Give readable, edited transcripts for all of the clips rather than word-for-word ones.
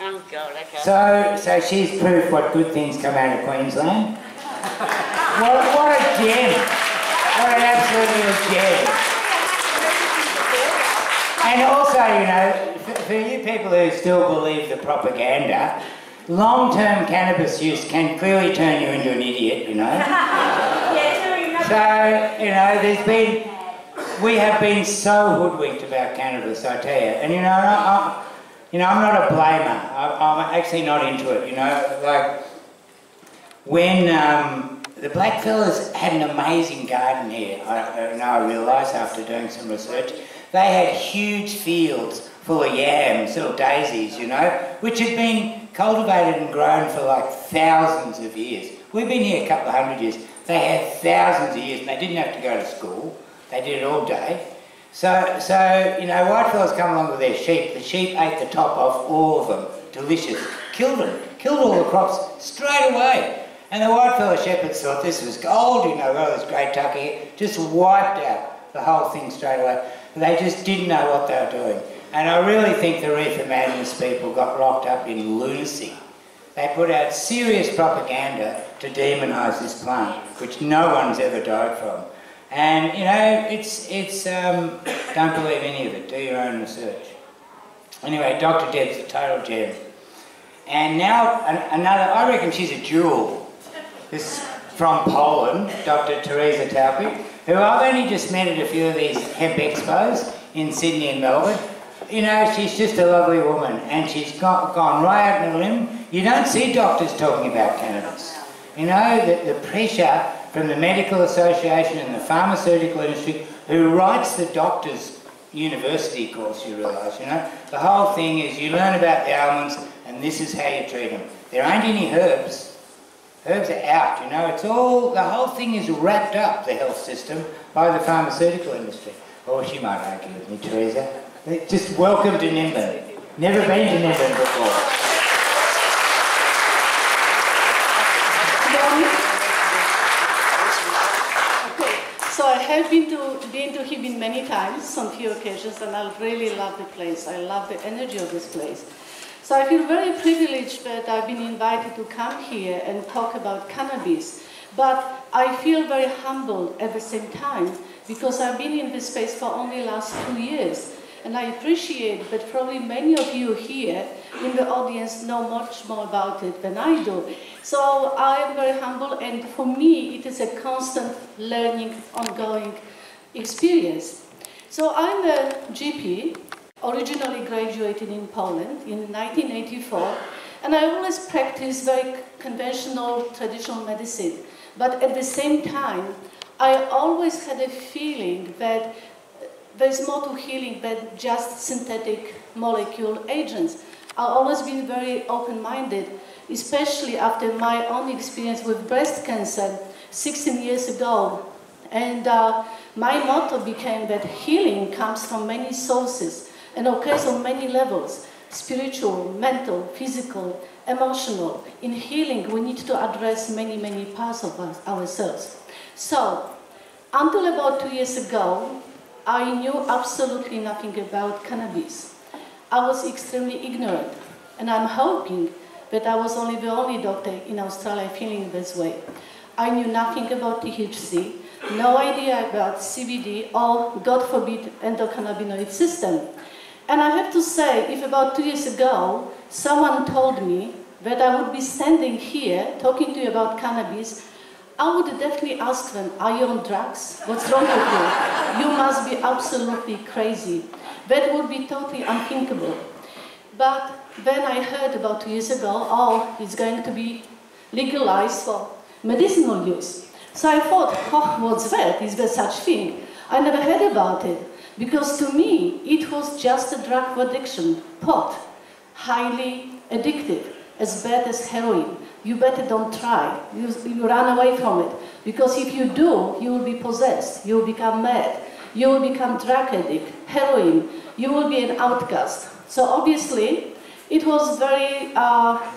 Oh, God, okay. So she's proof what good things come out of Queensland. What a gem. What an absolute gem. And also, you know, for you people who still believe the propaganda, long-term cannabis use can clearly turn you into an idiot, you know. So, you know, we have been so hoodwinked about cannabis, I tell you. And, I'm not a blamer. I'm actually not into it, you know. Like, when the blackfellas had an amazing garden here, I realised after doing some research, they had huge fields full of yams, little daisies, you know, which had been cultivated and grown for like thousands of years. We've been here a couple of hundred years. They had thousands of years and they didn't have to go to school. They did it all day. So you know, whitefellas come along with their sheep. The sheep ate the top off all of them. Delicious. Killed them. Killed all the crops straight away. And the whitefella shepherds thought this was gold, you know, got this great tucker here. Just wiped out the whole thing straight away. They just didn't know what they were doing. And I really think the reefer madness people got locked up in lunacy. They put out serious propaganda to demonise this plant, which no one's ever died from. And, you know, don't believe any of it, do your own research. Anyway, Dr. Deb's a total gem. And now, another, I reckon she's a jewel. This is from Poland, Dr. Teresa Towpik, who I've only just met at a few of these hemp expos in Sydney and Melbourne. You know, she's just a lovely woman, and she's gone right out on a limb. You don't see doctors talking about cannabis. You know, the pressure from the medical association and the pharmaceutical industry, who writes the doctor's university course, you realise, you know. The whole thing is you learn about the ailments, and this is how you treat them. There ain't any herbs. Herbs are out, you know. It's all, the whole thing is wrapped up, the health system, by the pharmaceutical industry. Or she might argue with me, Teresa. Just welcome to Nimbin. Never been to Nimbin before. Okay, so I have been to Hibbing many times on few occasions, and I really love the place. I love the energy of this place. So I feel very privileged that I've been invited to come here and talk about cannabis. But I feel very humbled at the same time because I've been in this space for only the last 2 years. And I appreciate that probably many of you here in the audience know much more about it than I do. So I am very humble, and for me it is a constant learning, ongoing experience. So I'm a GP, originally graduated in Poland in 1984, and I always practiced very conventional, traditional medicine. But at the same time, I always had a feeling that there's more to healing than just synthetic molecule agents. I've always been very open-minded, especially after my own experience with breast cancer 16 years ago. And my motto became that healing comes from many sources and occurs on many levels: spiritual, mental, physical, emotional. In healing, we need to address many, many parts of ourselves. So, until about 2 years ago, I knew absolutely nothing about cannabis. I was extremely ignorant, and I'm hoping that I was only the only doctor in Australia feeling this way. I knew nothing about THC, no idea about CBD or, God forbid, endocannabinoid system. And I have to say, if about 2 years ago someone told me that I would be standing here talking to you about cannabis, I would definitely ask them, are you on drugs? What's wrong with you? You must be absolutely crazy. That would be totally unthinkable. But then I heard about 2 years ago, oh, it's going to be legalized for medicinal use. So I thought, oh, what's that? Is there such thing? I never heard about it, because to me, it was just a drug for addiction, pot, highly addictive, as bad as heroin. You better don't try. You run away from it. Because if you do, you will be possessed. You will become mad. You will become drug addict, heroin. You will be an outcast. So obviously, it was very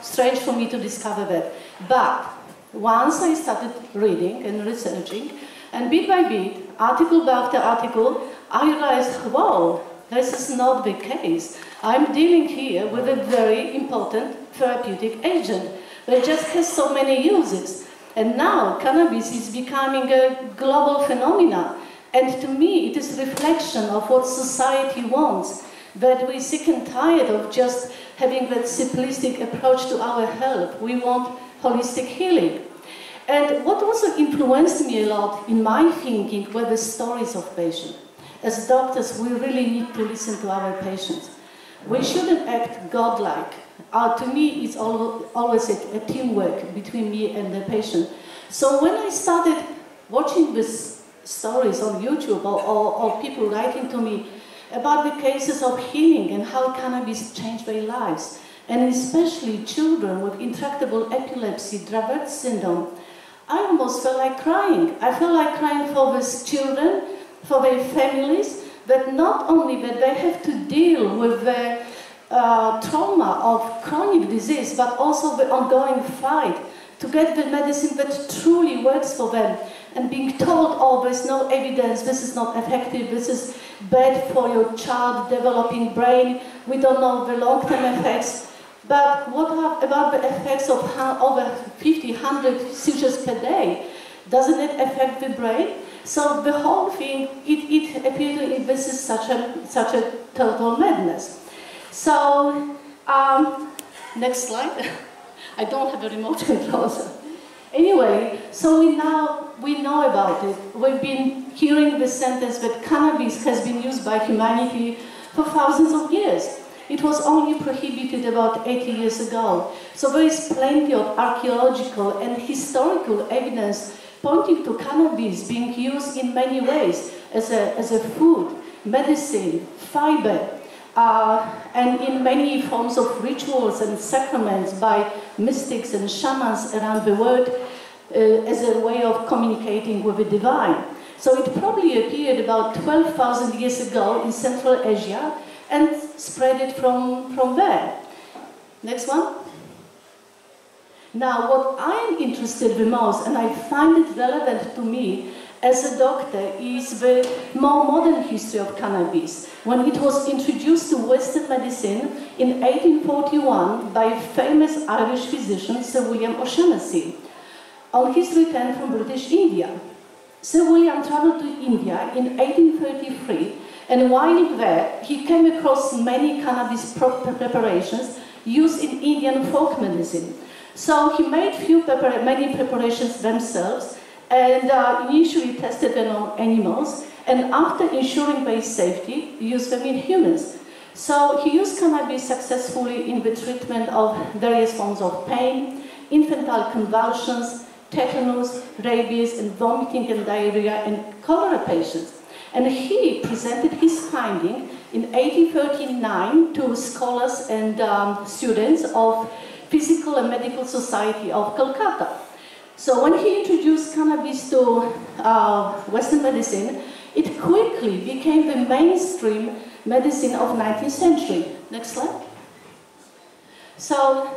strange for me to discover that. But once I started reading and researching, and bit by bit, article after article, I realized, wow, this is not the case. I'm dealing here with a very important therapeutic agent that just has so many uses. And now cannabis is becoming a global phenomenon. And to me, it is a reflection of what society wants, that we're sick and tired of just having that simplistic approach to our health. We want holistic healing. And what also influenced me a lot in my thinking were the stories of patients. As doctors, we really need to listen to our patients. We shouldn't act godlike. To me, it's always a teamwork between me and the patient. So when I started watching these stories on YouTube or people writing to me about the cases of healing and how cannabis changed their lives, and especially children with intractable epilepsy, Dravet syndrome, I almost felt like crying. I felt like crying for these children, for their families, that not only that they have to deal with the trauma of chronic disease, but also the ongoing fight to get the medicine that truly works for them. And being told, oh, there's no evidence, this is not effective, this is bad for your child developing brain, we don't know the long-term effects. But what about the effects of over 50, 100 seizures per day? Doesn't it affect the brain? So the whole thing, it appeared to me this is such a total madness. So, next slide. I don't have a remote control. Anyway, so we know about it. We've been hearing the sentence that cannabis has been used by humanity for thousands of years. It was only prohibited about 80 years ago. So there is plenty of archaeological and historical evidence pointing to cannabis being used in many ways as a food, medicine, fiber, and in many forms of rituals and sacraments by mystics and shamans around the world as a way of communicating with the divine. So it probably appeared about 12,000 years ago in Central Asia and spread it from there. Next one. Now, what I'm interested the most, and I find it relevant to me as a doctor, is the more modern history of cannabis, when it was introduced to Western medicine in 1841 by famous Irish physician Sir William O'Shaughnessy on his return from British India. Sir William traveled to India in 1833, and while there, he came across many cannabis preparations used in Indian folk medicine. So he made many preparations themselves, and initially tested them on animals, and after ensuring their safety, used them in humans. So he used cannabis successfully in the treatment of various forms of pain, infantile convulsions, tetanus, rabies, and vomiting and diarrhea in cholera patients. And he presented his finding in 1839 to scholars and students of Physical and Medical Society of Calcutta. So when he introduced cannabis to Western medicine, it quickly became the mainstream medicine of 19th century. Next slide. So,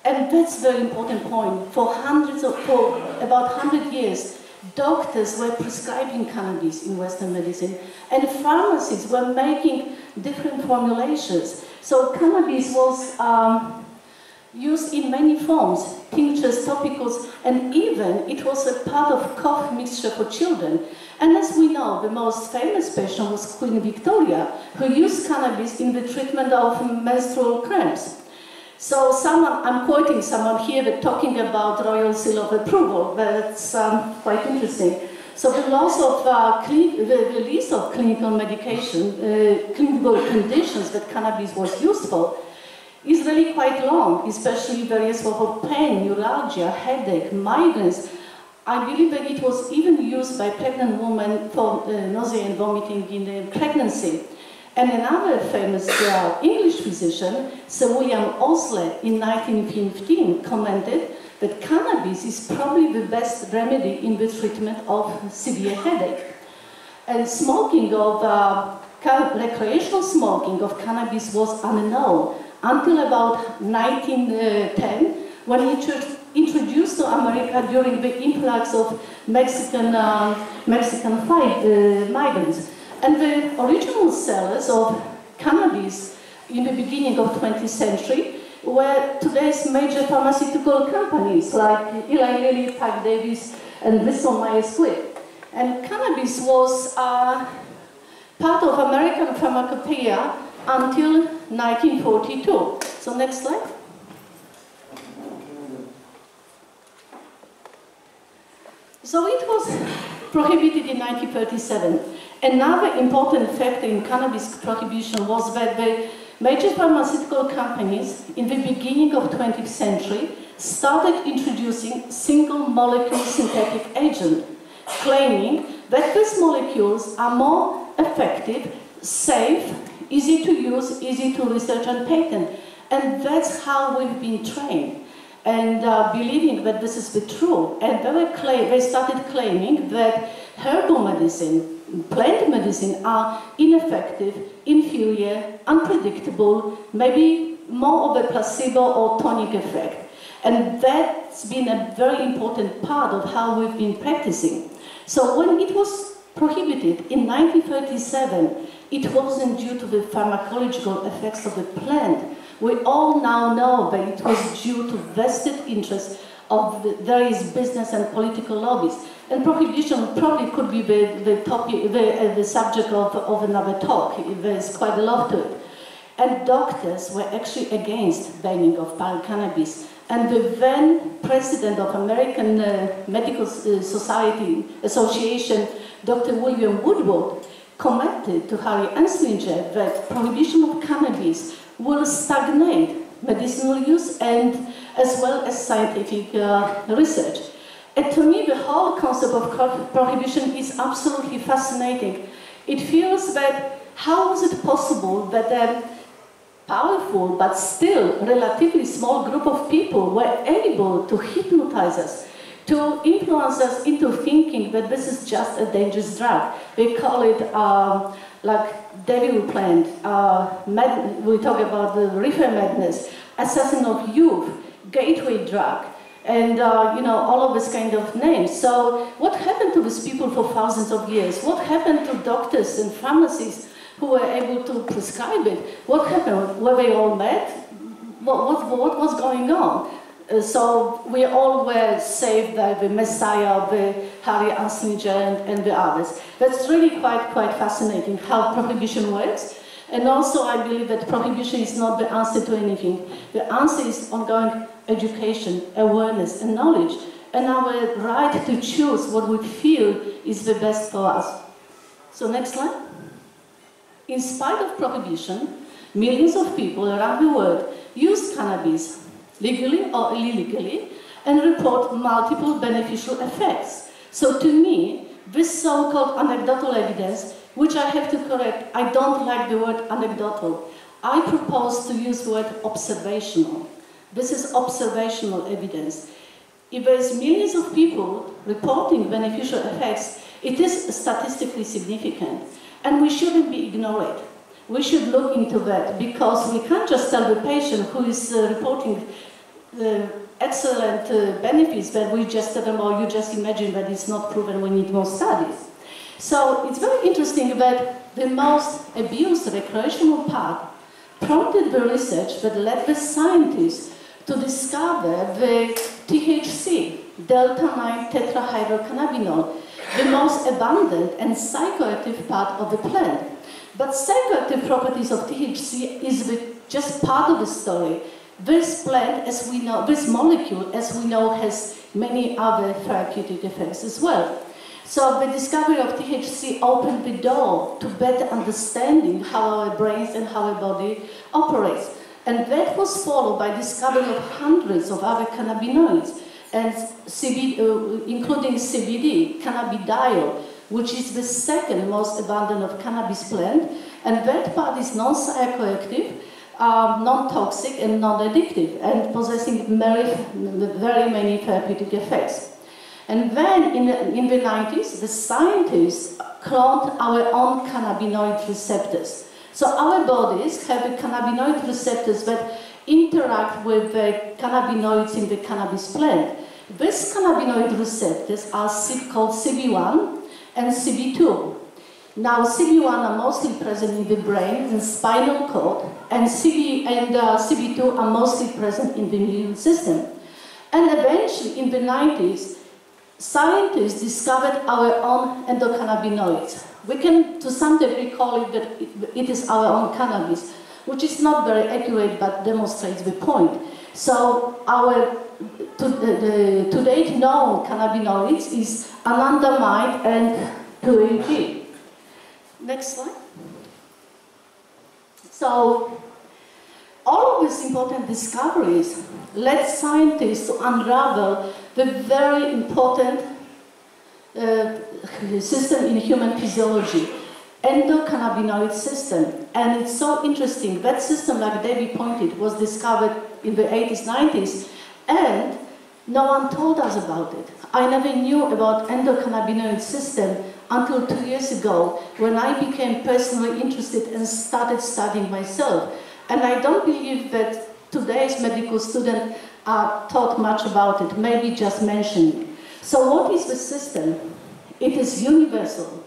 and that's a very important point. For about 100 years, doctors were prescribing cannabis in Western medicine, and pharmacists were making different formulations. So cannabis was used in many forms, tinctures, topicals, and even it was a part of cough mixture for children. And as we know, the most famous patient was Queen Victoria, who used cannabis in the treatment of menstrual cramps. So I'm quoting someone here that talking about royal seal of approval. That's quite interesting. So the loss of the list of clinical medication, clinical conditions that cannabis was used for, is really quite long, especially various forms of pain, neuralgia, headache, migraines. I believe that it was even used by pregnant women for nausea and vomiting in pregnancy. And another famous English physician, Sir William Osler, in 1915 commented that cannabis is probably the best remedy in the treatment of severe headache. And smoking of, recreational smoking of cannabis was unknown until about 1910, when it was introduced to America during the influx of Mexican migrants. And the original sellers of cannabis in the beginning of 20th century, where today's major pharmaceutical companies like Eli Lilly, Pac Davis, and Bristol Myers Squibb. And cannabis was part of American pharmacopoeia until 1942. So next slide. So it was prohibited in 1937. Another important factor in cannabis prohibition was that the major pharmaceutical companies in the beginning of 20th century started introducing single molecule synthetic agents, claiming that these molecules are more effective, safe, easy to use, easy to research and patent. And that's how we've been trained. And believing that this is the truth. And they started claiming that herbal medicine, plant medicine are ineffective, inferior, unpredictable, maybe more of a placebo or tonic effect. And that's been a very important part of how we've been practicing. So when it was prohibited in 1937, it wasn't due to the pharmacological effects of the plant. We all now know that it was due to vested interests of the various business and political lobbies. And prohibition probably could be the subject of another talk. There's quite a lot to it. And doctors were actually against banning of cannabis. And the then president of American Medical Society Association, Dr. William Woodward, commented to Harry Anslinger that prohibition of cannabis will stagnate medicinal use and as well as scientific research. And to me, the whole concept of prohibition is absolutely fascinating. It feels that how was it possible that a powerful but still relatively small group of people were able to hypnotize us, to influence us into thinking that this is just a dangerous drug. They call it like devil plant, we talk about the reefer madness, assassin of youth, gateway drug, and all of this kind of names. So what happened to these people for thousands of years? What happened to doctors and pharmacists who were able to prescribe it? What happened? Were they all mad? What was going on? So we all were saved by the Messiah, the Harry Anslinger and the others. That's really quite fascinating how prohibition works. And also I believe that prohibition is not the answer to anything. The answer is ongoing education, awareness and knowledge, and our right to choose what we feel is the best for us. So next slide. In spite of prohibition, millions of people around the world use cannabis legally or illegally, and report multiple beneficial effects. So to me, this so-called anecdotal evidence, which I have to correct, I don't like the word anecdotal. I propose to use the word observational. This is observational evidence. If there is millions of people reporting beneficial effects, it is statistically significant, and we shouldn't be ignored. We should look into that, because we can't just tell the patient who is reporting the excellent benefits that we just tell them, or you just imagine that it's not proven, we need more studies. So it's very interesting that the most abused recreational part prompted the research that led the scientists to discover the THC, delta-9 tetrahydrocannabinol, the most abundant and psychoactive part of the plant. But psychoactive properties of THC is just part of the story. This plant, as we know, this molecule, as we know, has many other therapeutic effects as well. So the discovery of THC opened the door to better understanding how our brains and how our body operates. And that was followed by discovery of hundreds of other cannabinoids, and including CBD, cannabidiol, which is the second most abundant of cannabis plant, and that part is non-psychoactive, non-toxic and non-addictive, and possessing very many therapeutic effects. And then in the 90s, the scientists cloned our own cannabinoid receptors. So our bodies have the cannabinoid receptors that interact with the cannabinoids in the cannabis plant. These cannabinoid receptors are called CB1 and CB2. Now, CB1 are mostly present in the brain and spinal cord, and CB2 are mostly present in the immune system. And eventually, in the 90s, scientists discovered our own endocannabinoids. We can, to some degree, call it that it is our own cannabis, which is not very accurate, but demonstrates the point. So our to date known cannabinoids is anandamide and 2-AG. Next slide. So all of these important discoveries led scientists to unravel the very important system in human physiology, endocannabinoid system. And it's so interesting. That system, like Debbie pointed, was discovered in the 80s, 90s, and no one told us about it. I never knew about endocannabinoid system until 2 years ago, when I became personally interested and started studying myself. And I don't believe that today's medical students are taught much about it, maybe just mentioning. So what is the system? It is universal,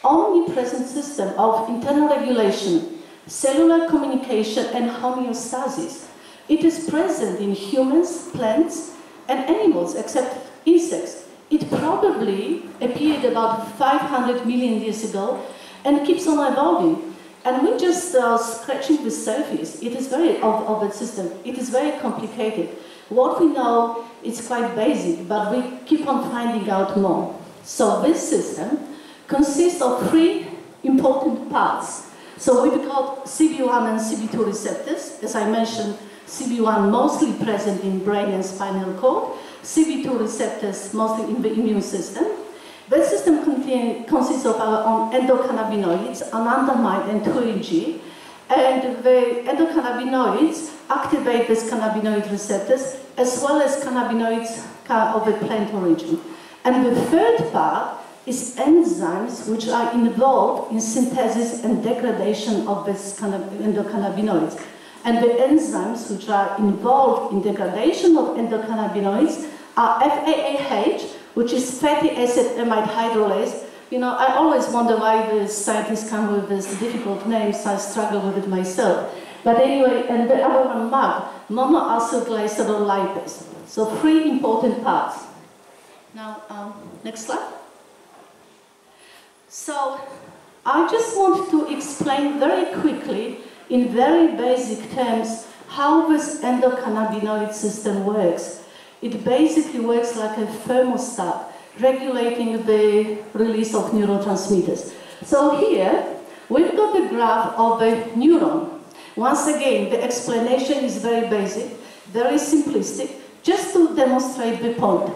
omnipresent system of internal regulation, cellular communication, and homeostasis. It is present in humans, plants, and animals, except insects. It probably appeared about 500 million years ago and keeps on evolving. And we're just scratching the surface. It is very of the system. It is very complicated. What we know is quite basic, but we keep on finding out more. So this system consists of 3 important parts. So we've got CB1 and CB2 receptors. As I mentioned, CB1 mostly present in brain and spinal cord. CB2 receptors mostly in the immune system. The system consists of our own endocannabinoids, anandamide and 2-AG, and the endocannabinoids activate these cannabinoid receptors as well as cannabinoids of a plant origin. And the third part is enzymes which are involved in synthesis and degradation of these endocannabinoids. And the enzymes which are involved in degradation of endocannabinoids are FAAH, which is fatty acid amide hydrolase. You know, I always wonder why the scientists come with these difficult names. I struggle with it myself. But anyway, and the other one, MAG, monoacylglycerol lipase. So 3 important parts. Now, next slide. So, I just want to explain very quickly, in very basic terms, how this endocannabinoid system works. It basically works like a thermostat, regulating the release of neurotransmitters. So here, we've got the graph of a neuron. Once again, the explanation is very basic, very simplistic, just to demonstrate the point.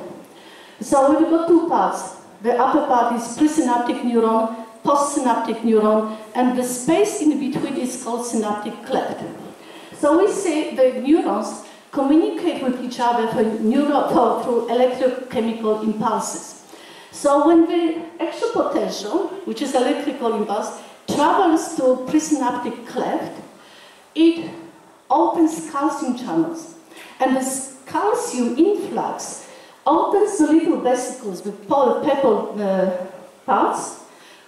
So we've got 2 parts. The upper part is presynaptic neuron, postsynaptic neuron, and the space in between is called synaptic cleft. So we say the neurons communicate with each other through electrochemical impulses. So when the action potential, which is electrical impulse, travels to presynaptic cleft, it opens calcium channels. And this calcium influx opens the little vesicles with purple parts,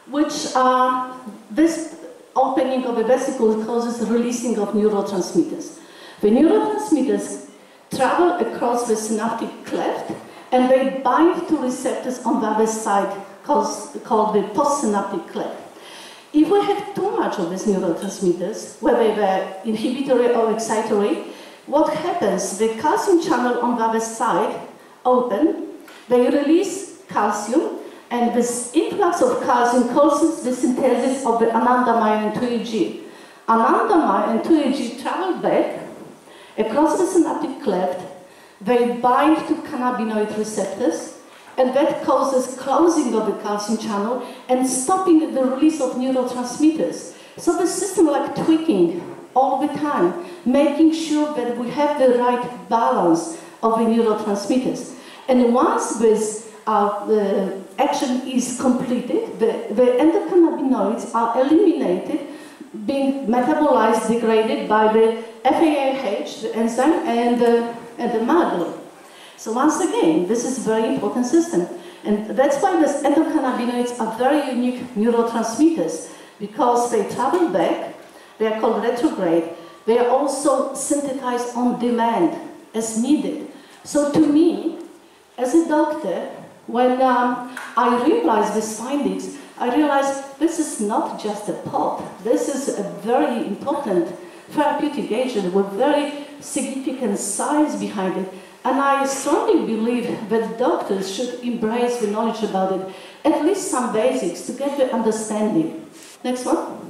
which are, this opening of the vesicle causes the releasing of neurotransmitters. The neurotransmitters travel across the synaptic cleft and they bind to receptors on the other side called the postsynaptic cleft. If we have too much of these neurotransmitters, whether they're inhibitory or excitatory, what happens? The calcium channel on the other side open, they release calcium, and this influx of calcium causes the synthesis of the anandamide and 2-AG. Anandamide and 2-AG travel back across the synaptic cleft, they bind to cannabinoid receptors, and that causes closing of the calcium channel and stopping the release of neurotransmitters. So the system like tweaking all the time, making sure that we have the right balance of the neurotransmitters. And once this action is completed, the endocannabinoids are eliminated, being metabolized, degraded by the FAAH, the enzyme, and the MAG. So once again, this is a very important system. And that's why these endocannabinoids are very unique neurotransmitters, because they travel back, they are called retrograde, they are also synthesized on demand, as needed. So to me, as a doctor, when I realized these findings, I realized this is not just a pot. This is a very important therapeutic agent with very significant science behind it. And I strongly believe that doctors should embrace the knowledge about it, at least some basics, to get the understanding. Next one.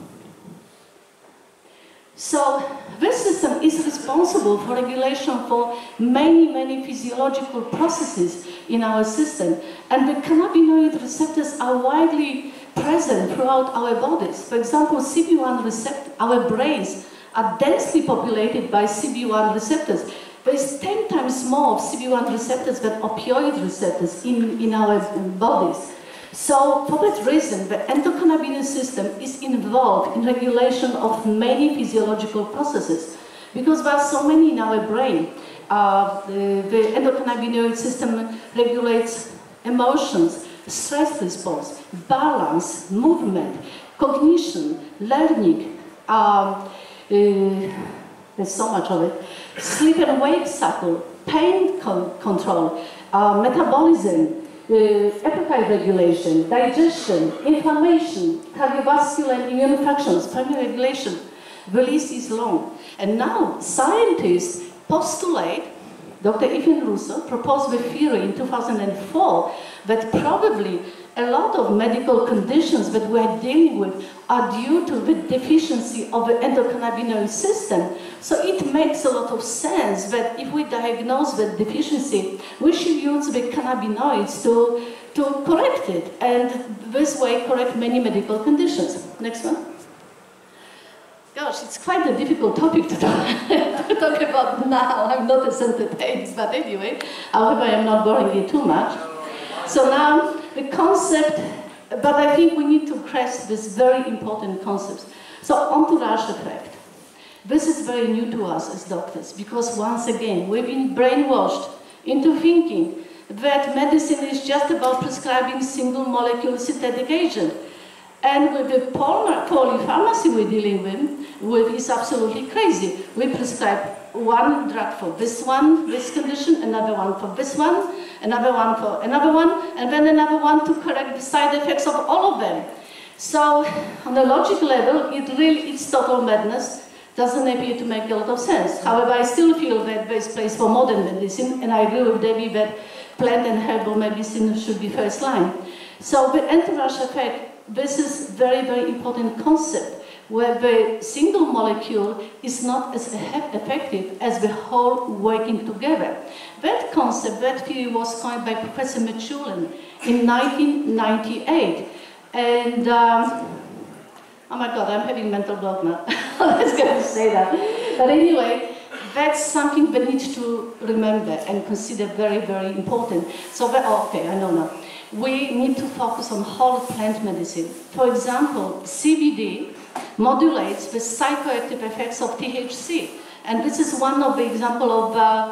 So this system is responsible for regulation for many, many physiological processes in our system. And the cannabinoid receptors are widely present throughout our bodies. For example, CB1 receptor, our brains are densely populated by CB1 receptors. There is 10 times more of CB1 receptors than opioid receptors in our bodies. So, for that reason, the endocannabinoid system is involved in regulation of many physiological processes, because there are so many in our brain. The endocannabinoid system regulates emotions, stress response, balance, movement, cognition, learning, there's so much of it, sleep and wake cycle, pain control, metabolism, appetite regulation, digestion, inflammation, cardiovascular and immune functions, primary regulation. The list is long. And now scientists postulate, Dr. Ethan Russo proposed the theory in 2004 that probably a lot of medical conditions that we are dealing with are due to the deficiency of the endocannabinoid system. So it makes a lot of sense that if we diagnose the deficiency, we should use the cannabinoids to correct it, and this way correct many medical conditions. Next one. Gosh, it's quite a difficult topic to talk about now. I'm not as entertained, but anyway, I hope I am not boring you too much. So now, the concept, but I think we need to grasp this very important concept. So, entourage effect. This is very new to us as doctors, because once again, we've been brainwashed into thinking that medicine is just about prescribing single molecule synthetic agent. And with the polypharmacy we're dealing with is absolutely crazy. We prescribe one drug for this one, this condition, another one for this one, another one for another one, and then another one to correct the side effects of all of them. So, on a logical level, it's total madness. Doesn't appear to make a lot of sense. However, I still feel that there's place for modern medicine, and I agree with Debbie that plant and herbal medicine should be first line. So, the entourage effect, this is very, very important concept, where the single molecule is not as effective as the whole working together. That concept, that theory was coined by Professor Mechoulen in 1998. And, oh my God, I'm having mental block now. I was going to say that. But anyway, that's something we need to remember and consider very, very important. So, okay, I know now. We need to focus on whole plant medicine. For example, CBD modulates the psychoactive effects of THC. And this is one of the examples of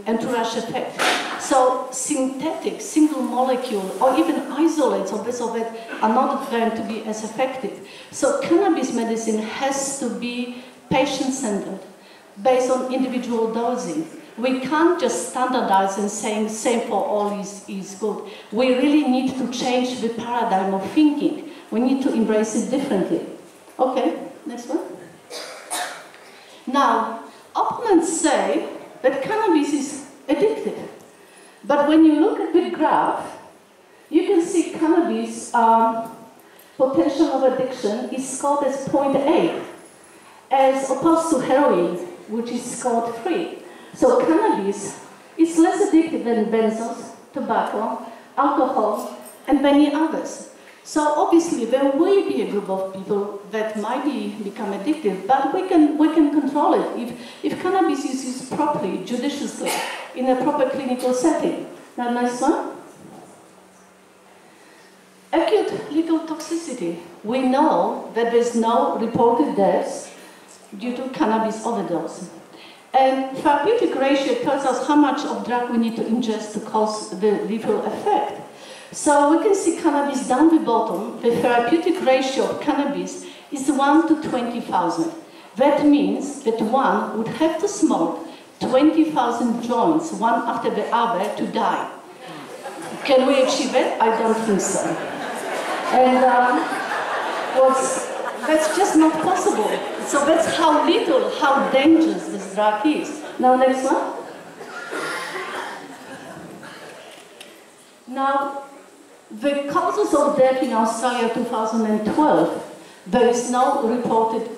entourage effect. So synthetic, single molecule, or even isolates of this of it are not going to be as effective. So cannabis medicine has to be patient-centered, based on individual dosing. We can't just standardize and saying same for all is good. We really need to change the paradigm of thinking. We need to embrace it differently. Okay, next one. Now, opponents say that cannabis is addictive. But when you look at the graph, you can see cannabis potential of addiction is scored as 0.8, as opposed to heroin, which is scored 3. So cannabis is less addictive than benzos, tobacco, alcohol, and many others. So obviously there will be a group of people that might become addictive, but we can control it if cannabis is used properly, judiciously, in a proper clinical setting. Now, next one. Acute legal toxicity. We know that there's no reported deaths due to cannabis overdose. And therapeutic ratio tells us how much of drug we need to ingest to cause the lethal effect. So we can see cannabis down the bottom. The therapeutic ratio of cannabis is 1 to 20,000. That means that one would have to smoke 20,000 joints, one after the other, to die. Can we achieve it? I don't think so. And that's just not possible. So that's how little, how dangerous this drug is. Now, next one. Now, the causes of death in Australia 2012, there is no reported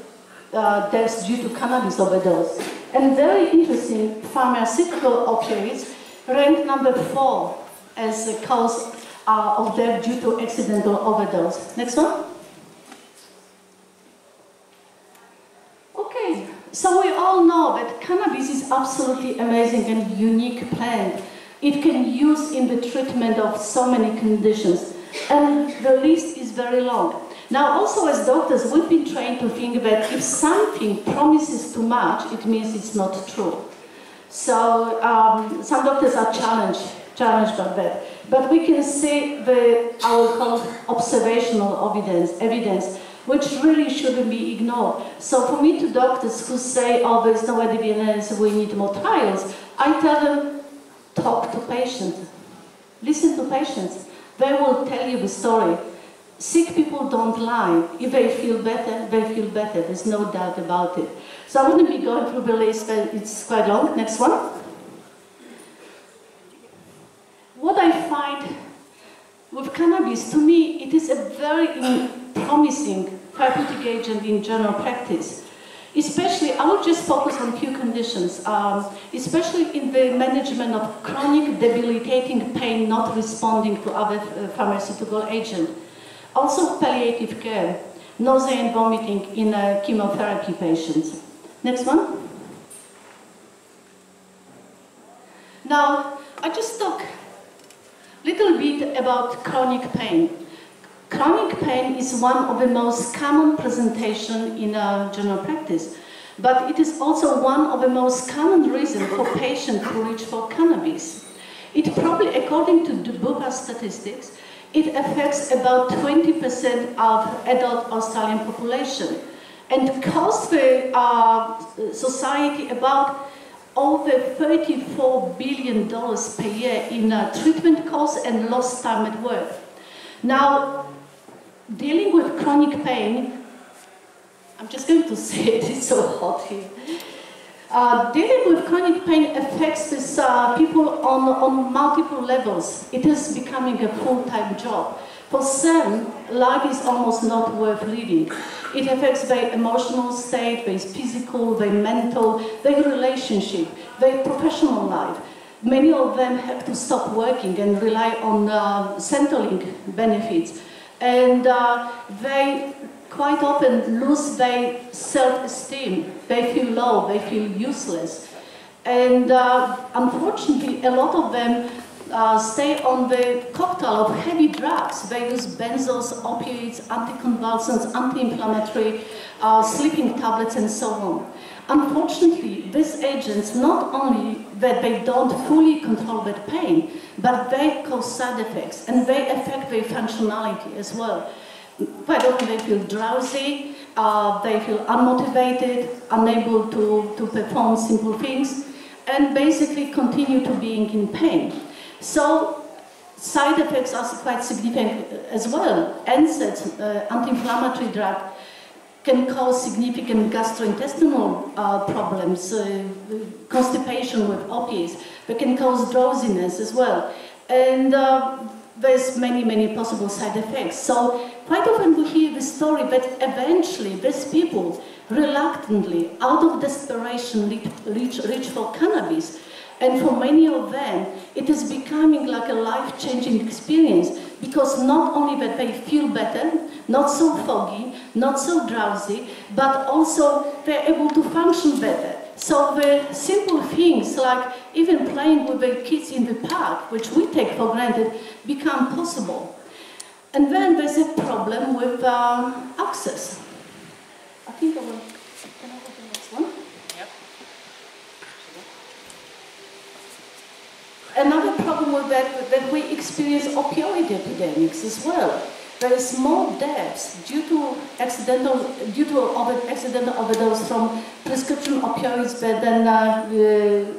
deaths due to cannabis overdose. And very interesting, pharmaceutical opioids ranked number 4 as a cause of death due to accidental overdose. Next one. Okay, so we all know that cannabis is absolutely amazing and unique plant. It can be used in the treatment of so many conditions, and the list is very long. Now, also as doctors, we've been trained to think that if something promises too much, it means it's not true. So some doctors are challenged by that. But we can see I will call observational evidence, which really shouldn't be ignored. So for me, to doctors who say, oh, there's no evidence, we need more trials, I tell them, talk to patients. Listen to patients. They will tell you the story. Sick people don't lie. If they feel better, they feel better. There's no doubt about it. So I wouldn't be going through the list, but it's quite long. Next one. What I find with cannabis, to me, it is a very promising therapeutic agent in general practice. Especially, I will just focus on a few conditions, especially in the management of chronic debilitating pain not responding to other pharmaceutical agents. Also palliative care, nausea and vomiting in chemotherapy patients. Next one. Now, I just talk a little bit about chronic pain. Chronic pain is one of the most common presentations in general practice, but it is also one of the most common reasons for patients to reach for cannabis. It probably, according to the Bupa statistics, it affects about 20% of adult Australian population and costs the society about over $34 billion per year in treatment costs and lost time at work. Now, dealing with chronic pain, I'm just going to say it, it's so hot here. Dealing with chronic pain affects these people on multiple levels. It is becoming a full-time job. For some, life is almost not worth living. It affects their emotional state, their physical, their mental, their relationship, their professional life. Many of them have to stop working and rely on Centrelink benefits. And they quite often lose their self-esteem. They feel low, they feel useless. And unfortunately, a lot of them stay on the cocktail of heavy drugs. They use benzos, opioids, anticonvulsants, anti-inflammatory, sleeping tablets, and so on. Unfortunately, these agents, not only that they don't fully control that pain, but they cause side effects, and they affect their functionality as well. Quite often they feel drowsy, they feel unmotivated, unable to perform simple things, and basically continue to being in pain. So side effects are quite significant as well. NSAIDs, anti-inflammatory drug, can cause significant gastrointestinal problems, constipation with opiates. They can cause drowsiness as well. And there's many possible side effects. So quite often we hear the story that eventually these people reluctantly, out of desperation, reach for cannabis. And for many of them, it is becoming like a life-changing experience, because not only that they feel better, not so foggy, not so drowsy, but also they're able to function better. So the simple things like even playing with the kids in the park, which we take for granted, become possible. And then there's a problem with access. I think I will, can I have the next one? another problem with that we experience opioid epidemics as well. There is more deaths due to accidental overdose from prescription opioids than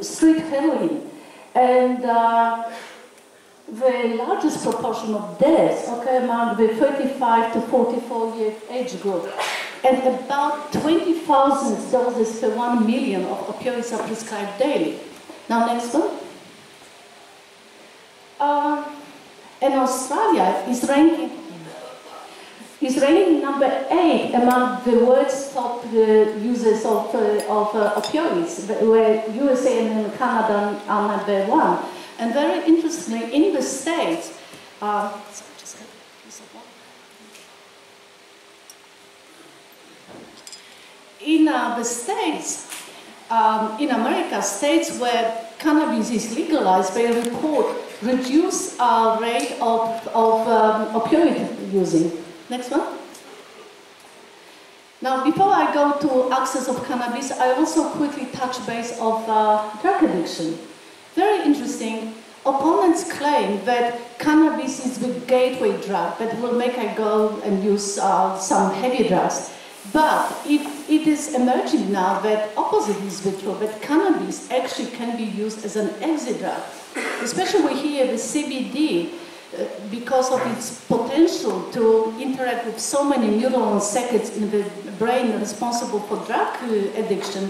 street heroin. And the largest proportion of deaths occur among the 35 to 44 year age group. And about 20,000 doses per 1 million of opioids are prescribed daily. Now, next one. And Australia is ranking number 8 among the world's top users of opioids, where USA and Canada are number 1. And very interestingly, in the States, in America, states where cannabis is legalized, they report reduced rate of opioid using. Next one. Now, before I go to access of cannabis, I also quickly touch base of drug addiction. Very interesting. Opponents claim that cannabis is the gateway drug that will make I go and use some heavy drugs. But it is emerging now that opposite is the truth, that cannabis actually can be used as an exit drug. Especially here with CBD, because of its potential to interact with so many neuronal circuits in the brain responsible for drug addiction,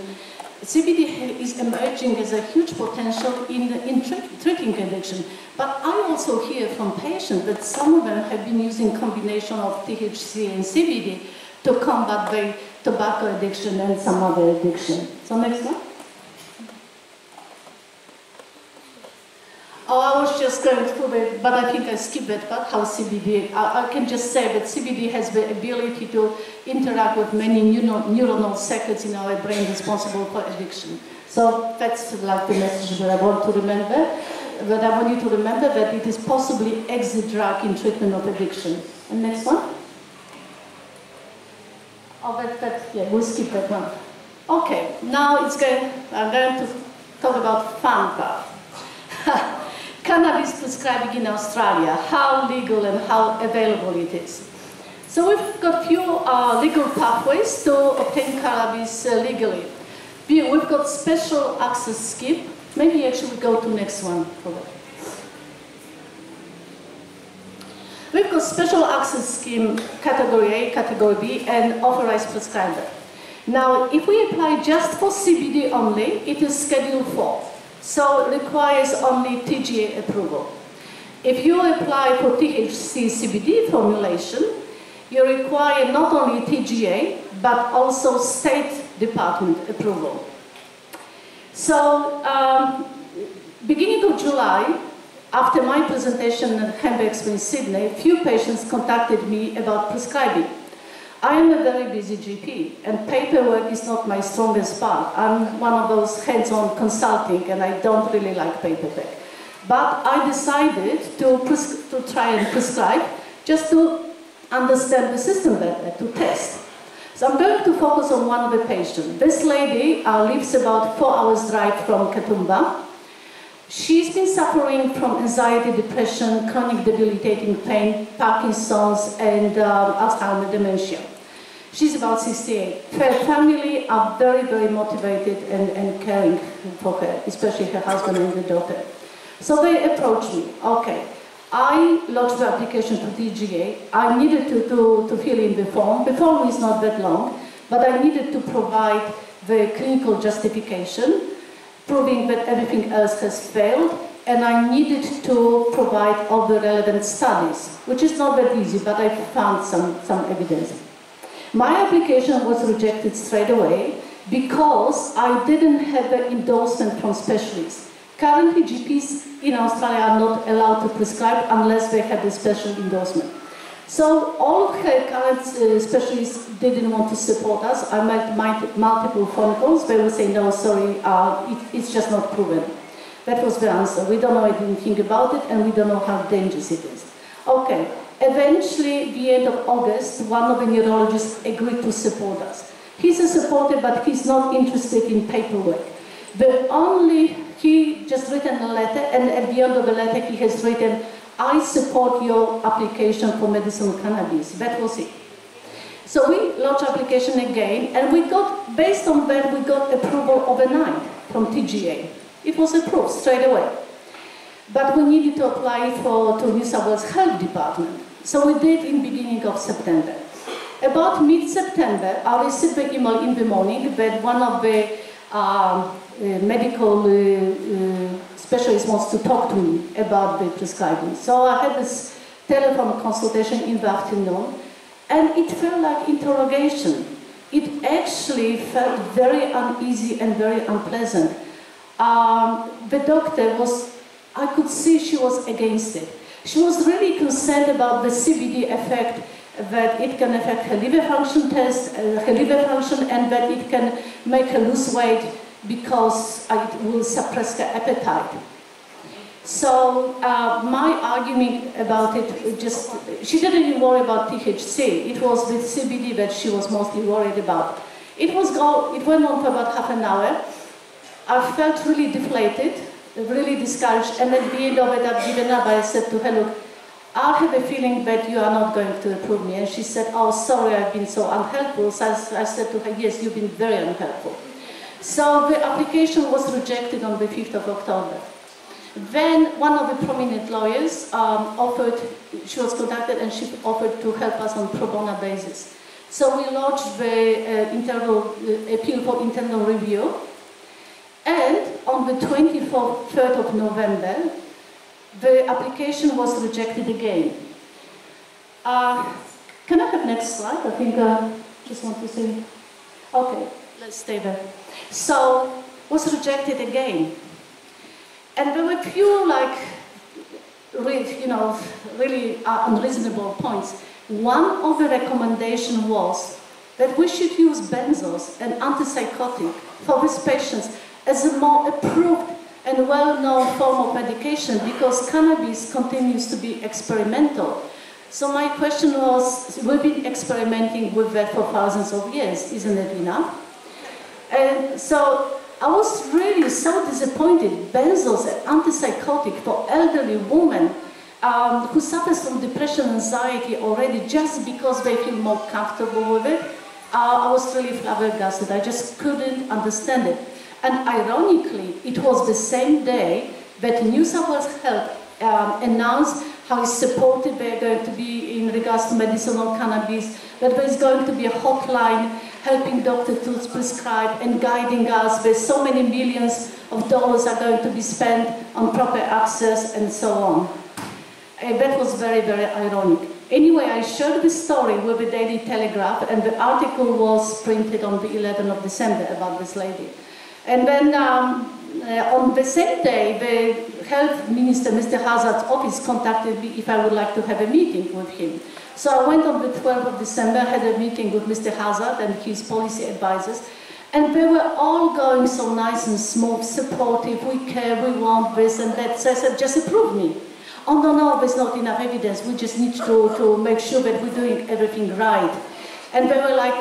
CBD is emerging as a huge potential in treating addiction. But I also hear from patients that some of them have been using combination of THC and CBD to combat the tobacco addiction and some other addiction. So next one. Oh, I was just going through it, but I think I skipped that part, how CBD, I can just say that CBD has the ability to interact with many neuronal circuits in our brain responsible for addiction. So that's like the message that I want to remember, that I want you to remember that it is possibly exit drug in treatment of addiction. And next one. Oh, yeah, we'll skip that one. Okay, now I'm going to talk about fun part. Cannabis prescribing in Australia, how legal and how available it is. So we've got few legal pathways to obtain cannabis legally. We've got special access scheme. Maybe actually we go to next one. We've got special access scheme, category A, category B, and authorized prescriber. Now, if we apply just for CBD only, it is Schedule 4. So it requires only TGA approval. If you apply for THC CBD formulation, you require not only TGA, but also State Department approval. So, beginning of July, after my presentation at Hamburg in Sydney, a few patients contacted me about prescribing. I am a very busy GP, and paperwork is not my strongest part. I'm one of those hands-on consulting, and I don't really like paperwork. But I decided to try and prescribe, just to understand the system better, to test. So I'm going to focus on one of the patients. This lady lives about 4 hours drive from Katoomba. She's been suffering from anxiety, depression, chronic debilitating pain, Parkinson's, and Alzheimer's dementia. She's about 68. Her family are very, very motivated and caring for her, especially her husband and the daughter. So they approached me. Okay, I lodged the application to TGA. I needed to fill in the form. The form is not that long, but I needed to provide the clinical justification, proving that everything else has failed, and I needed to provide all the relevant studies, which is not that easy, but I found some evidence. My application was rejected straight away because I didn't have an endorsement from specialists. Currently, GPs in Australia are not allowed to prescribe unless they have a special endorsement. So all of her current specialists didn't want to support us. I made multiple phone calls. They would say, no, sorry, it's just not proven. That was the answer. We don't know anything about it, and we don't know how dangerous it is. Okay, eventually, at the end of August, one of the neurologists agreed to support us. He's a supporter, but he's not interested in paperwork. He just written a letter, and at the end of the letter he has written, I support your application for medicinal cannabis. That was it. So we launched application again, and we got, based on that, we got approval overnight from TGA. It was approved straight away. But we needed to apply to New South Wales Health Department. So we did in beginning of September. About mid-September, I received the email in the morning that one of the medical specialists wants to talk to me about the prescribing. So I had this telephone consultation in the afternoon, and it felt like interrogation. It actually felt very uneasy and very unpleasant. The doctor was, I could see she was against it. She was really concerned about the CBD effect, that it can affect her liver function and that it can make her lose weight because it will suppress her appetite. So my argument about it, she didn't even worry about THC. It was with CBD that she was mostly worried about. It went on for about half an hour. I felt really deflated, really discouraged, and at the end of it, I'd given up. I said to her, look, I have a feeling that you are not going to approve me. And she said, oh, sorry, I've been so unhelpful. So I said to her, yes, you've been very unhelpful. So the application was rejected on the 5th of October. Then one of the prominent lawyers she was contacted and she offered to help us on pro bono basis. So we launched the appeal for internal review. And on the 23rd of November, the application was rejected again. Can I have next slide? I think just want to see. Okay, let's stay there. So, was rejected again. And there were few really unreasonable points. One of the recommendations was that we should use benzos and antipsychotic for these patients as a more approved and well-known form of medication because cannabis continues to be experimental. So my question was, we've been experimenting with that for thousands of years, isn't it enough? And so I was really so disappointed. Benzos and antipsychotic for elderly women who suffers from depression and anxiety already just because they feel more comfortable with it. I was really flabbergasted. I just couldn't understand it. And ironically, it was the same day that New South Wales Health announced how supportive they're going to be in regards to medicinal cannabis, that there's going to be a hotline helping doctors to prescribe and guiding us. There's so many millions of dollars are going to be spent on proper access and so on. And that was very, very ironic. Anyway, I shared the story with the Daily Telegraph, and the article was printed on the 11th of December about this lady. And then on the same day, the Health Minister, Mr. Hazard's office, contacted me if I would like to have a meeting with him. So I went on the 12th of December, had a meeting with Mr. Hazard and his policy advisors, and they were all going so nice and smooth, supportive, we care, we want this and that. So I said, just approve me. Oh, no, there's not enough evidence. We just need to make sure that we're doing everything right. And they were like,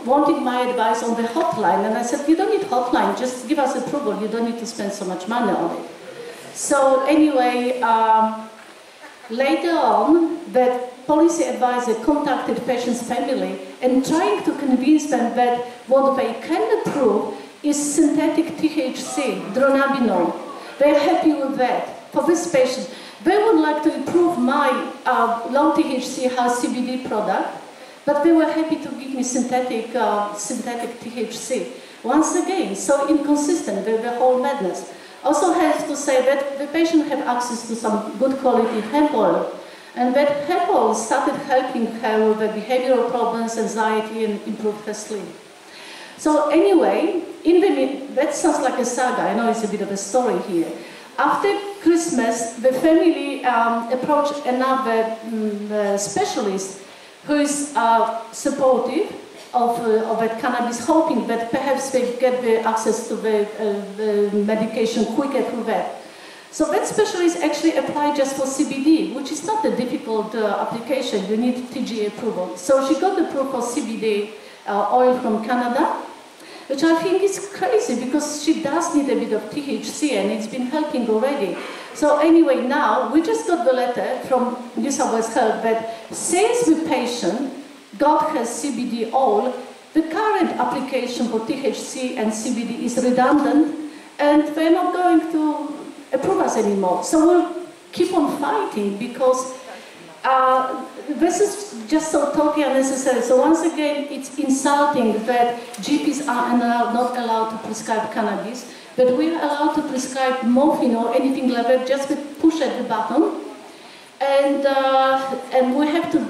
wanting my advice on the hotline. And I said, you don't need hotline, just give us approval. You don't need to spend so much money on it. So anyway, later on, the policy advisor contacted patient's family and trying to convince them that what they can approve is synthetic THC, dronabinol. They're happy with that. For this patient, they would like to improve my low THC high CBD product, but they were happy to give me synthetic THC. Once again, so inconsistent, the whole madness. Also have to say that the patient had access to some good quality hemp oil, and that hemp oil started helping her with the behavioral problems, anxiety, and improved her sleep. So anyway, that sounds like a saga. I know it's a bit of a story here. After Christmas, the family approached another specialist who is supportive of cannabis, hoping that perhaps they get the access to the medication quicker through that. So that specialist actually applied just for CBD, which is not a difficult application. You need TGA approval. So she got approved for CBD oil from Canada. which I think is crazy because she does need a bit of THC and it's been helping already. So anyway, now we just got the letter from New South Wales Health that since the patient got her CBD oil, the current application for THC and CBD is redundant and they're not going to approve us anymore. So we'll keep on fighting because this is just so totally unnecessary. So once again, it's insulting that GPs are not allowed to prescribe cannabis, but we are allowed to prescribe morphine or anything like that, just with push at the button. And we have to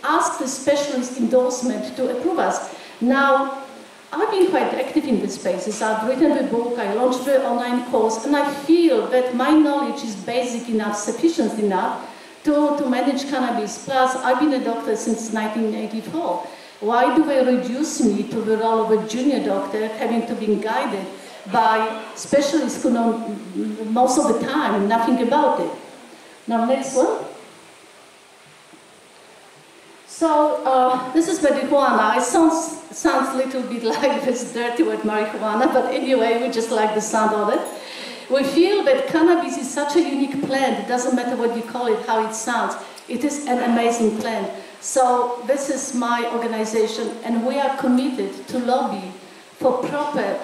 ask the specialist endorsement to approve us. Now, I've been quite active in these spaces. I've written the book, I launched the online course, and I feel that my knowledge is basic enough, sufficient enough to manage cannabis. Plus, I've been a doctor since 1984. Why do they reduce me to the role of a junior doctor, having to be guided by specialists who know most of the time nothing about it? Now, next one. So, this is marijuana. It sounds a little bit like this dirty word marijuana, but anyway, we just like the sound of it. We feel that cannabis is such a unique plant, it doesn't matter what you call it, how it sounds. It is an amazing plant. So this is my organization, and we are committed to lobby for proper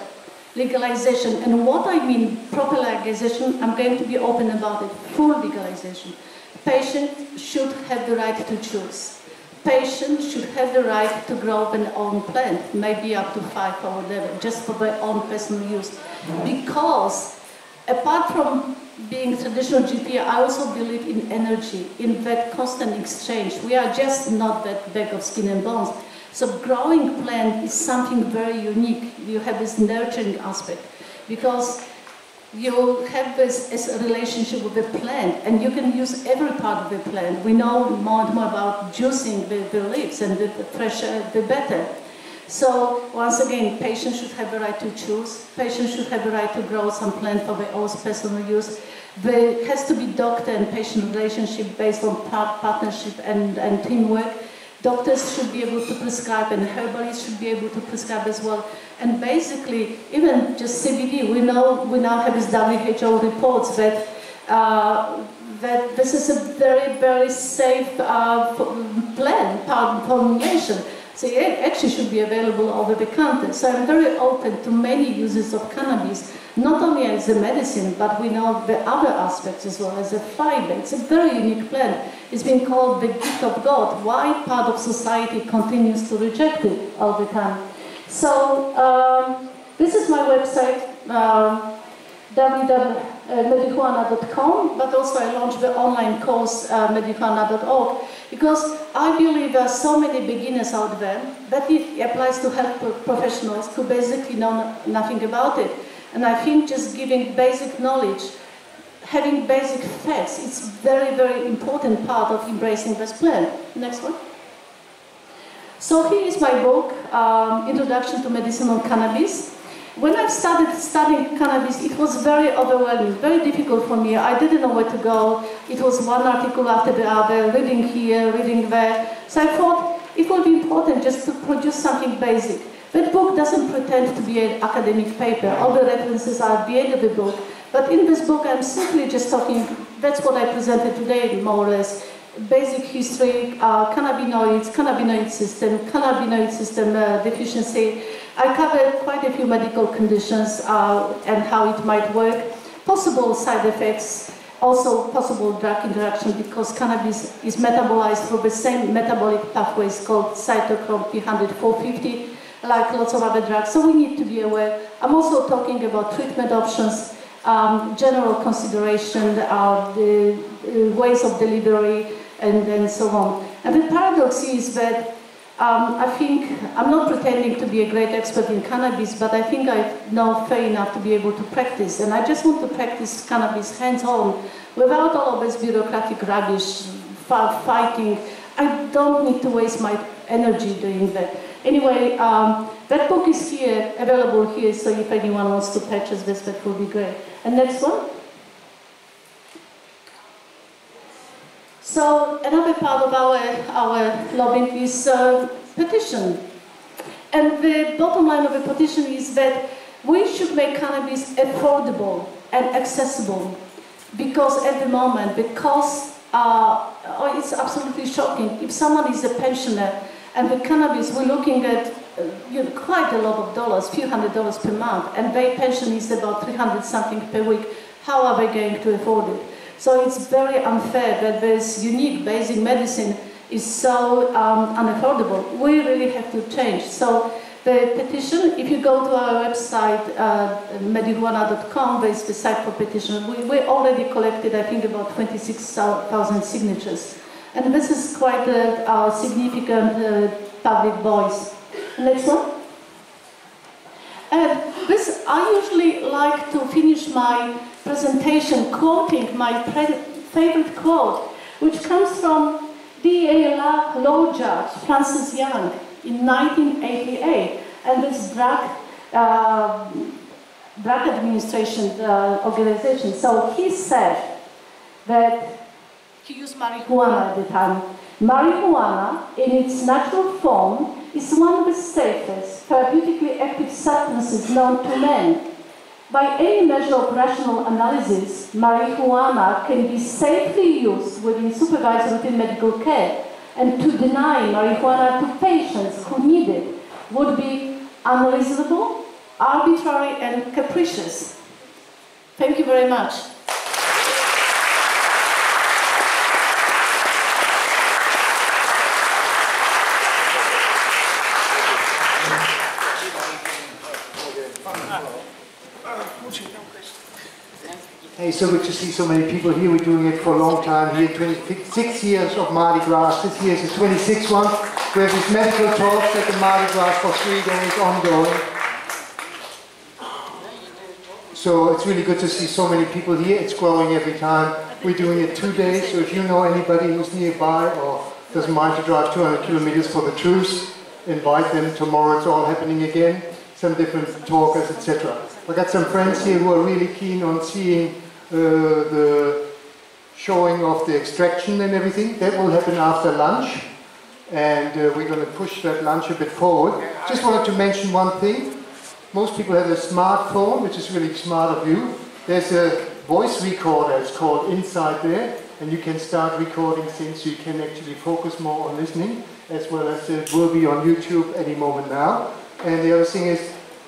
legalization. And what I mean proper legalization, I'm going to be open about it, full legalization. Patients should have the right to choose. Patients should have the right to grow their own plant, maybe up to 5 or whatever, just for their own personal use. Because apart from being traditional GP, I also believe in energy, in that constant exchange. We are just not that bag of skin and bones. So growing plant is something very unique. You have this nurturing aspect because you have this as a relationship with the plant, and you can use every part of the plant. We know more and more about juicing the leaves, and the fresher, the better. So, once again, patients should have the right to choose. Patients should have the right to grow some plant for their own personal use. There has to be doctor and patient relationship based on partnership and teamwork. Doctors should be able to prescribe, and herbalists should be able to prescribe as well. And basically, even just CBD, we now have this WHO reports that that this is a very, very safe plant formulation. So it actually should be available over the counter. So I'm very open to many uses of cannabis, not only as a medicine, but we know the other aspects as well as a fiber. It's a very unique plant. It's been called the gift of God. Why part of society continues to reject it all the time? So this is my website, www.medijuana.com, but also I launched the online course, medijuana.org, because I believe there are so many beginners out there that it applies to health professionals who basically know nothing about it. And I think just giving basic knowledge, having basic facts, it's very, very important part of embracing this plant. Next one. So here is my book, Introduction to Medicinal Cannabis. When I started studying cannabis, it was very overwhelming, very difficult for me. I didn't know where to go. It was one article after the other, reading here, reading there. So I thought it would be important just to produce something basic. That book doesn't pretend to be an academic paper. All the references are at the end of the book. But in this book, I'm simply just talking, that's what I presented today, more or less. Basic history, cannabinoid system deficiency. I covered quite a few medical conditions and how it might work, possible side effects, also possible drug interaction, because cannabis is metabolized through the same metabolic pathways called cytochrome P100/450, like lots of other drugs, so we need to be aware. I'm also talking about treatment options, general consideration, the ways of delivery, and so on. And the paradox is that I think, I'm not pretending to be a great expert in cannabis, but I think I know fair enough to be able to practice. And I just want to practice cannabis hands-on, without all of this bureaucratic rubbish, fighting. I don't need to waste my energy doing that. Anyway, that book is here, available here, so if anyone wants to purchase this, that would be great. And next one. So another part of our lobbying is petition. And the bottom line of the petition is that we should make cannabis affordable and accessible, because at the moment the costs are, it's absolutely shocking. If someone is a pensioner and the cannabis, we're looking at quite a lot of dollars, few $100s per month, and their pension is about 300 something per week. How are they going to afford it? So it's very unfair that this unique basic medicine is so unaffordable. We really have to change. So the petition, if you go to our website, marijuana.com, there's the site for petition. We already collected, I think, about 26,000 signatures. And this is quite a significant public voice. Next one. And this, I usually like to finish my presentation quoting my favorite quote, which comes from DA law judge Francis Young in 1988, and this drug administration organization. So he said that he used marijuana at the time. Marijuana, in its natural form, is one of the safest therapeutically active substances known to man. By any measure of rational analysis, marijuana can be safely used within supervised routine medical care, and to deny marijuana to patients who need it would be unreasonable, arbitrary, and capricious. Thank you very much. Hey, so good to see so many people here. We're doing it for a long time here, 26 years of Mardi Gras. This year is the 26th one. We have these medical talks at the Mardi Gras for 3 days ongoing. So it's really good to see so many people here. It's growing every time. We're doing it 2 days, so if you know anybody who's nearby or doesn't mind to drive 200 kilometers for the truce, invite them. Tomorrow it's all happening again. Some different talkers, etc. I got some friends here who are really keen on seeing the showing of the extraction and everything. That will happen after lunch, and we're going to push that lunch a bit forward. Just wanted to mention one thing. Most people have a smartphone, which is really smart of you. There's a voice recorder, it's called, inside there, and you can start recording things so you can actually focus more on listening, as well as it will be on YouTube any moment now. And the other thing is,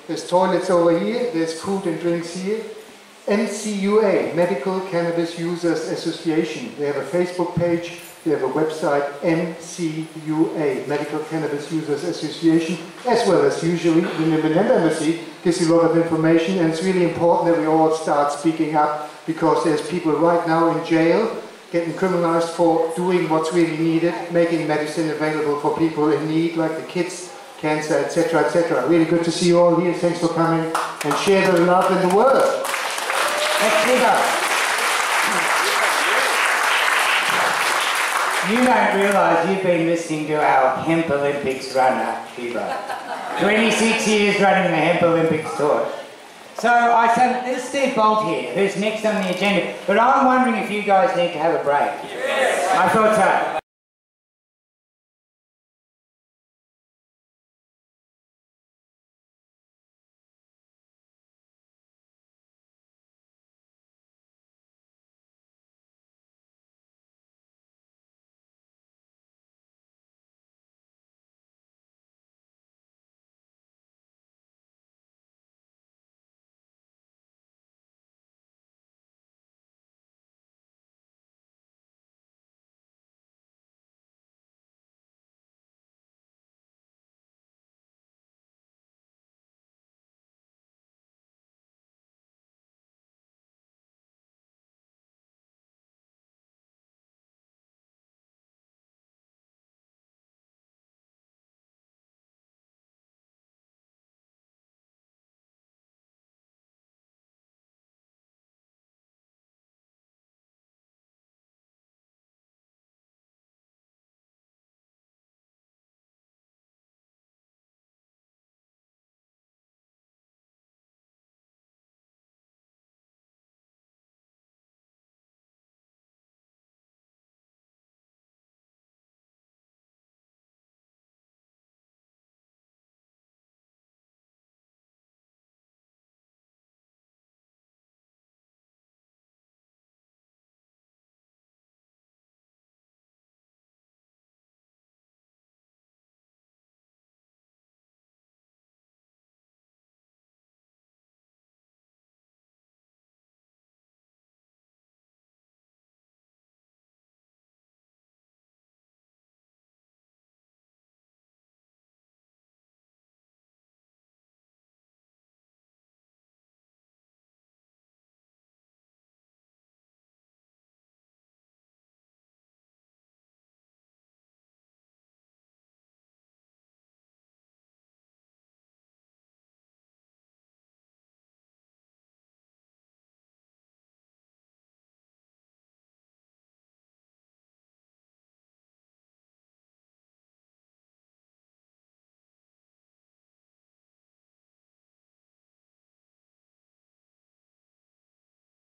there's toilets over here, there's food and drinks here. MCUA, Medical Cannabis Users Association. They have a Facebook page, they have a website, MCUA, Medical Cannabis Users Association, as well as usually the Nimbin Embassy gives you a lot of information, and it's really important that we all start speaking up, because there's people right now in jail getting criminalized for doing what's really needed, making medicine available for people in need, like the kids, cancer, etc., etc. Really good to see you all here. Thanks for coming, and share the love in the world. Let's do that. You don't realise you've been listening to our Hemp Olympics runner, Shiva. 26 years running the Hemp Olympics tour. So I said, there's Steve Bolt here, who's next on the agenda, but I'm wondering if you guys need to have a break. Yes. I thought so.